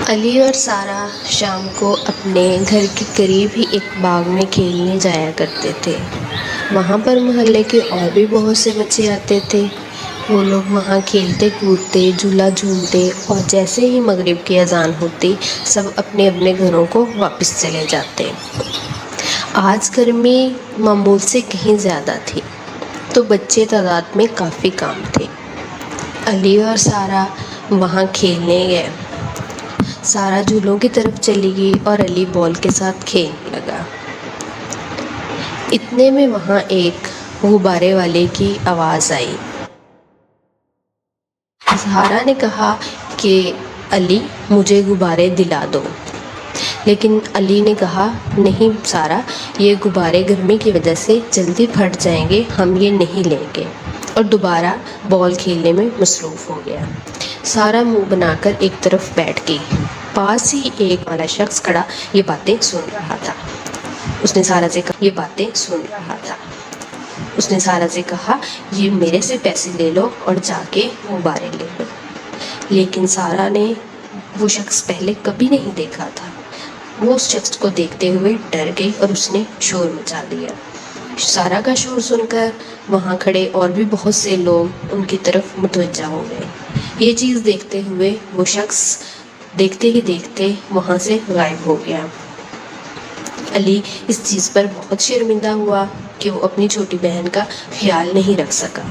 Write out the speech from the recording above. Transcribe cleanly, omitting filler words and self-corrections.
علی اور سارہ شام کو اپنے گھر کے قریب ہی ایک باغ میں کھیلنے جایا کرتے تھے۔ وہاں پر محلے کے اور بھی بہت سے بچے آتے تھے۔ وہ لوگ وہاں کھیلتے کودتے، جھولا جھولتے اور جیسے ہی مغرب کی اذان ہوتی سب اپنے اپنے گھروں کو واپس چلے جاتے۔ آج گرمی معمول سے کہیں زیادہ تھی تو بچے تعداد میں کافی کم تھے۔ علی اور سارہ وہاں کھیلنے گئے۔ سارہ جھولوں کی طرف چلی گئی اور علی بال کے ساتھ کھیلنے لگا۔ اتنے میں وہاں ایک غبارے والے کی آواز آئی۔ سارہ نے کہا کہ علی مجھے غبارے دلا دو، لیکن علی نے کہا نہیں سارہ، یہ غبارے گرمی کی وجہ سے جلدی پھٹ جائیں گے، ہم یہ نہیں لیں گے، اور دوبارہ بال کھیلنے میں مصروف ہو گیا۔ سارہ منہ بنا کر ایک طرف بیٹھ گئی۔ پاس ہی ایک والا شخص کھڑا یہ باتیں سن رہا تھا۔ اس نے سارہ سے کہا یہ میرے سے پیسے لے لو اور جا کے غبارے لے لو، لیکن سارہ نے وہ شخص پہلے کبھی نہیں دیکھا تھا۔ وہ اس شخص کو دیکھتے ہوئے ڈر گئی اور اس نے شور مچا دیا۔ سارہ کا شور سن کر وہاں کھڑے اور بھی بہت سے لوگ ان کی طرف متوجہ ہو گئے۔ یہ چیز دیکھتے ہوئے وہ شخص دیکھتے ہی دیکھتے وہاں سے غائب ہو گیا۔ علی اس چیز پر بہت شرمندہ ہوا کہ وہ اپنی چھوٹی بہن کا خیال نہیں رکھ سکا۔